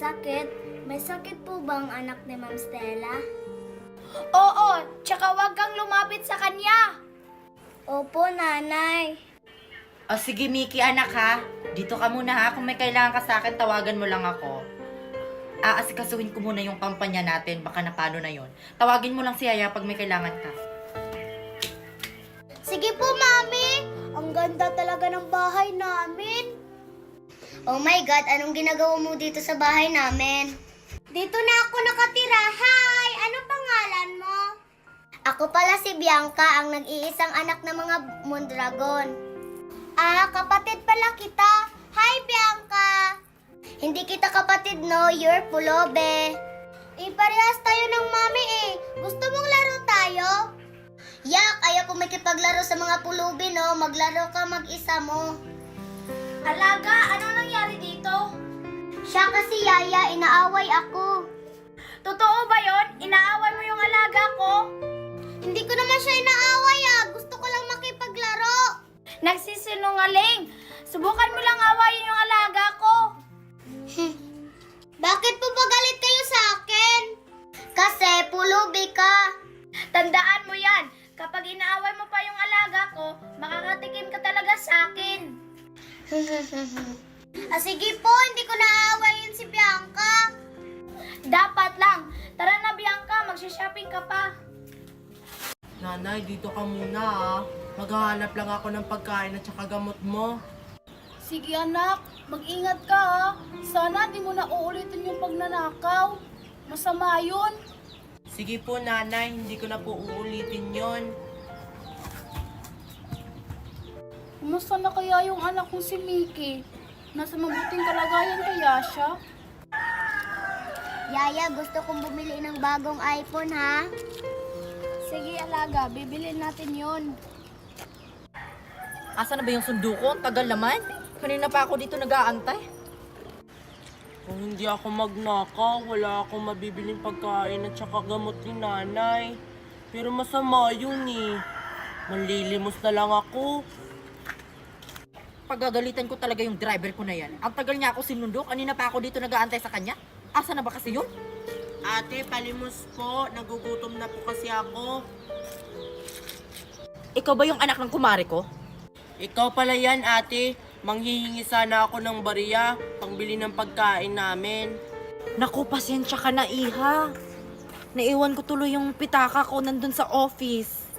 sakit. May sakit po ba ang anak ni Ma'am Stella? Oo, tsaka wag kang lumapit sa kanya. Opo, nanay. O sige, Mickey, anak ha. Dito ka muna ha. Kung may kailangan ka sa akin, tawagan mo lang ako. Aasikasuhin ko muna yung kampanya natin. Baka napano na yon. Tawagin mo lang si Yaya pag may kailangan ka. Sige po, Mami. Ang ganda talaga ng bahay namin. Oh my God, anong ginagawa mo dito sa bahay namin? Dito na ako nakatira. Hi! Anong pangalan mo? Ako pala si Bianca, ang nag-iisang anak ng mga Mondragon. Ah, kapatid pala kita. Hi, Bianca! Hindi kita kapatid, no? You're pulobe. Parehas tayo ng mami eh. Gusto mong laro tayo? Yak, ayaw ko makipaglaro sa mga pulubi, no? Maglaro ka mag-isa mo. Alaga, ano nangyari dito? Siya kasi Yaya, inaaway ako. Totoo ba yon? Inaaway mo yung alaga ko? Hindi ko naman siya inaaway ah. Gusto ko lang makipaglaro. Nagsisinungaling. Subukan mo lang awayin yung alaga ko. Bakit po ba galit kayo sa akin? Kasi pulubi ka. Tandaan mo yan. Kapag inaaway mo pa yung alaga ko, makakatikim ka talaga sa akin. Sige po, hindi ko naaawayin si Bianca. Dapat lang. Tara na, Bianca. Magsha-shopping ka pa. Nanay, dito ka muna ah. Maghahanap lang ako ng pagkain at saka gamot mo. Sige anak, mag-ingat ka ha. Sana di mo na uulitin yung pagnanakaw. Masama yun. Sige po nanay, hindi ko na po uulitin yon. Kumusta na kaya yung anak kong si Mickey? Nasa mabuting kalagayan kaya siya? Yaya, gusto kong bumili ng bagong iPhone ha. Sige alaga, bibilin natin yon. Asa na ba yung sundo ko? Tagal naman. Kanina pa ako dito nag-aantay. Kung hindi ako magnakaw, wala akong mabibiling pagkain at saka gamot ni nanay. Pero masama yun eh. Manlilimos na lang ako. Pagagalitan ko talaga yung driver ko na yan. Ang tagal niya ako sinundo. Kanina pa ako dito nag-aantay sa kanya. Asa na ba kasi yun? Ate, palimos po. Nagugutom na po kasi ako. Ikaw ba yung anak ng kumare ko? Ikaw pala yan, ate. Manghihingi sana ako ng bariya, pangbili ng pagkain namin. Naku, pasensya ka na, iha. Naiwan ko tuloy yung pitaka ko nandun sa office.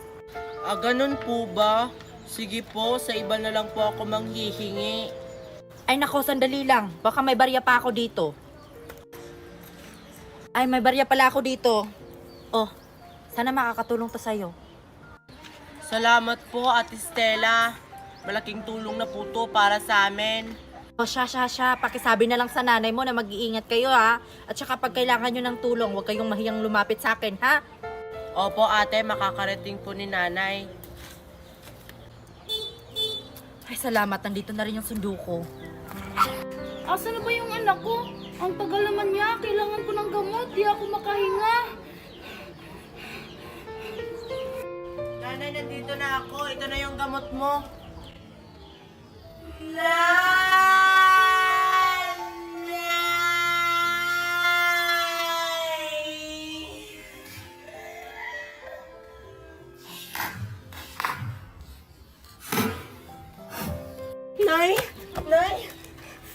Ganun po ba? Sige po, sa iba na lang po ako manghihingi. Ay nako, sandali lang. Baka may barya pa ako dito. Ay, may barya pala ako dito. Oh, sana makakatulong to sa'yo. Salamat po, Ate Stella. Malaking tulong na po to para sa amin. O siya. Pakisabi na lang sa nanay mo na mag-iingat kayo ha. At saka pag kailangan nyo ng tulong, huwag kayong mahiyang lumapit sa akin ha. Opo ate, makakarating po ni nanay. Ay salamat, nandito na rin yung sundo ko. Asa na ba yung anak ko? Ang tagal naman niya, kailangan ko ng gamot, di ako makahinga. Nanay, nandito na ako. Ito na yung gamot mo. Nay! Nay!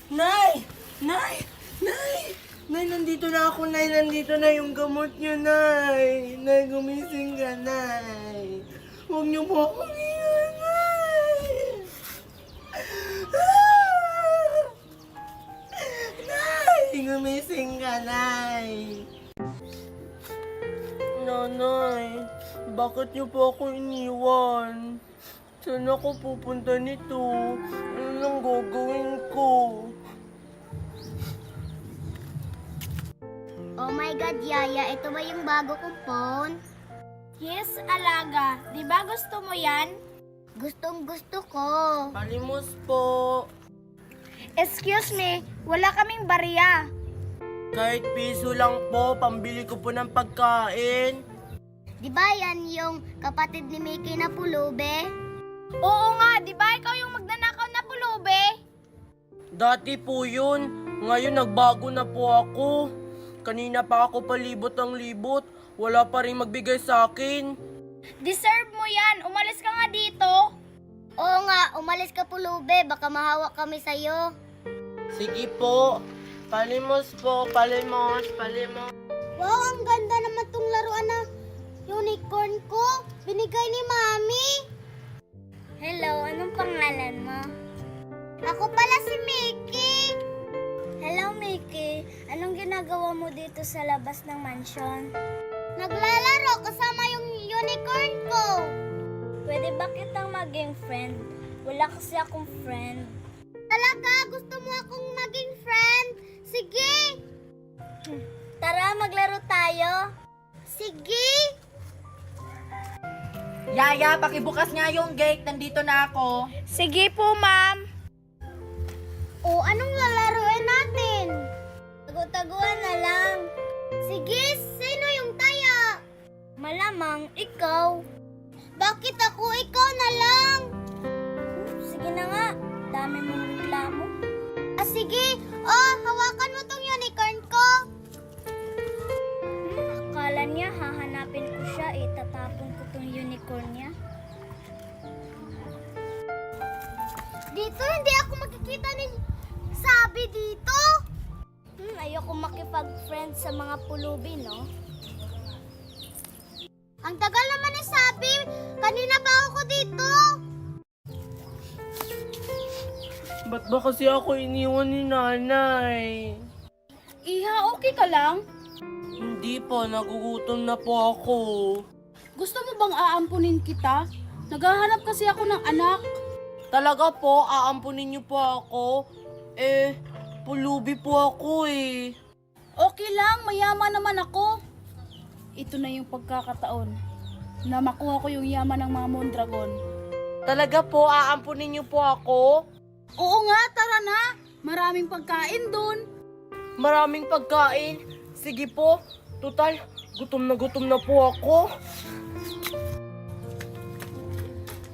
Nay! Nay! Nay! Nay, nandito na ako, Nay. Nandito na yung gamot niyo, Nay. Nay, gumising ka, Nay. Huwag niyo po akong iyan, Nay. Nay, gumising ka, Nay. Nanay, bakit niyo po ako iniwan? Saan ako pupunta nito? Ano nang gagawin ko? Oh my God, Yaya, ito ba yung bago kong phone? Yes, alaga. Di ba gusto mo yan? Gustong gusto ko. Palimos po. Excuse me, wala kaming barya. Kahit piso lang po, pambili ko po ng pagkain. Di ba yan yung kapatid ni Mickey na pulube? Oo nga, di ba ikaw yung magnanakaw na pulubi? Dati po yun, Ngayon nagbago na po ako. Kanina pa ako palibot ang libot. Wala pa rin magbigay sa akin. Deserve mo yan. Umalis ka nga dito. Oo nga, umalis ka pulube, baka mahawa kami sa'yo. Sige po. Palimos po, palimos. Wow, ang ganda naman tong laruan na unicorn ko. Binigay ni Mami. Hello, anong pangalan mo? Ako pala si Mickey. Hello, Mickey. Anong ginagawa mo dito sa labas ng mansion? Naglalaro kasama yung unicorn ko. Pwede ba kitang maging friend? Wala kasi akong friend. Talaga? Gusto mo akong maging friend? Sige! Tara, maglaro tayo. Sige! Yaya, pakibukas nga yung gate. Nandito na ako. Sige po, ma'am. O, anong lalaroin natin? Tago-taguan na lang. Sige, sino yung taya? Malamang ikaw. Bakit ako? Ikaw na lang. Sige na nga. Dami mong reklamo. Sige. Oh, hawakan mo tong unicorn ko. Akala niya hahanapin ko siya. Itatapon ko tong unicorn niya. Dito, hindi ako makikita ni Sabi dito. Ayoko makipag-friend sa mga pulubi, no? Ang tagal naman ni Sabi. Kanina pa ako dito. Ba't ba kasi ako iniwan ni nanay? Iha, okay ka lang? Hindi po, nagugutom na po ako. Gusto mo bang aampunin kita? Naghahanap kasi ako ng anak. Talaga po, aampunin niyo po ako. Pulubi po ako eh. Okay lang, mayaman naman ako. Ito na yung pagkakataon na makuha ko yung yaman ng mga Mondragon. Talaga po, aampunin niyo po ako. Oo nga, tara na. Maraming pagkain dun. Maraming pagkain. Sige po, total, gutom na po ako.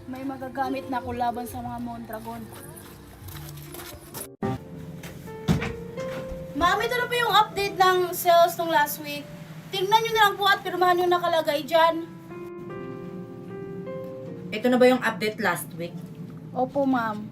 May magagamit na ako laban sa mga Mondragon. Ma'am, ito na po yung update ng sales ng last week. Tingnan nyo na lang po at pirmahan yung nakalagay dyan. Ito na ba yung update last week? Opo, ma'am.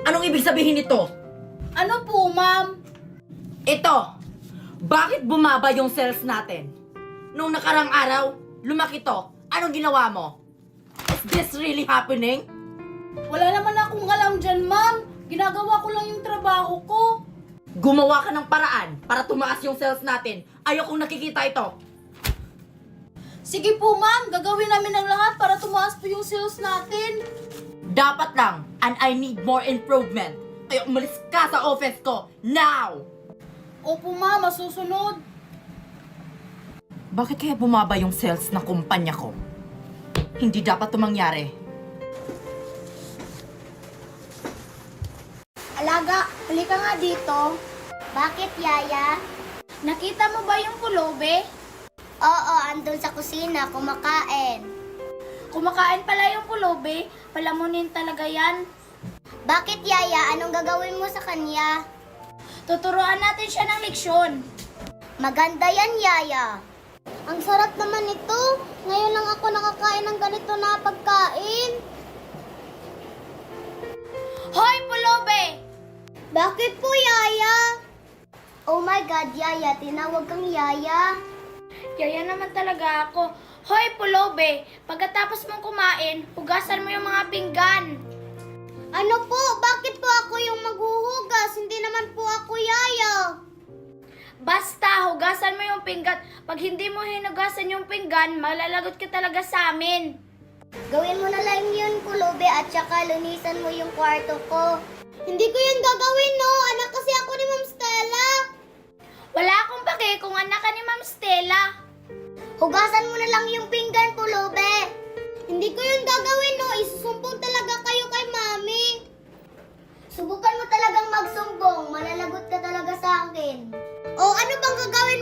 Anong ibig sabihin nito? Ano po, ma'am? Ito! Bakit bumaba yung sales natin? Nung nakarang araw, lumaki to. Anong ginawa mo? Is this really happening? Wala naman akong alam dyan, ma'am. Ginagawa ko lang yung trabaho ko. Gumawa ka ng paraan para tumaas yung sales natin. Ayokong nakikita ito. Sige po, ma'am. Gagawin namin ang lahat para tumaas po yung sales natin. Dapat lang, and I need more improvement. Kaya umalis ka sa office ko, now! Opo, ma'am. Masusunod. Bakit kaya bumaba yung sales ng kumpanya ko? Hindi dapat ito mangyari. Alaga, halika nga dito. Bakit, Yaya? Nakita mo ba yung pulubi? Oo, andun sa kusina, kumakain. Kumakain pala yung pulubi. Palamunin talaga yan. Bakit, Yaya? Anong gagawin mo sa kanya? Tuturuan natin siya ng leksyon. Maganda yan, Yaya. Ang sarap naman ito. Ngayon lang ako nakakain ng ganito na pagkain. Hoy, pulubi! Bakit po, Yaya? Oh my God, Yaya. Tinawag kang Yaya. Yaya naman talaga ako. Hoy, pulubi! Pagkatapos mong kumain, hugasan mo yung mga pinggan. Ano po? Bakit po ako yung maghuhugas? Hindi naman po ako Yaya. Basta, hugasan mo yung pinggan. Pag hindi mo hinugasan yung pinggan, malalagot ka talaga sa amin. Gawin mo na lang yun, Pulubi, at saka lunisan mo yung kwarto ko. Hindi ko yun gagawin, no? Anak kasi ako ni Ma'am Stella. Wala akong pake kung anak ka ni Ma'am Stella. Hugasan mo na lang yung pinggan, Pulubi. Hindi ko yun gagawin, no? Isusumbong talaga kayo kay Mami. Subukan mo talaga talagang magsumbong. Malalagot ka talaga sa akin. O ano bang gagawin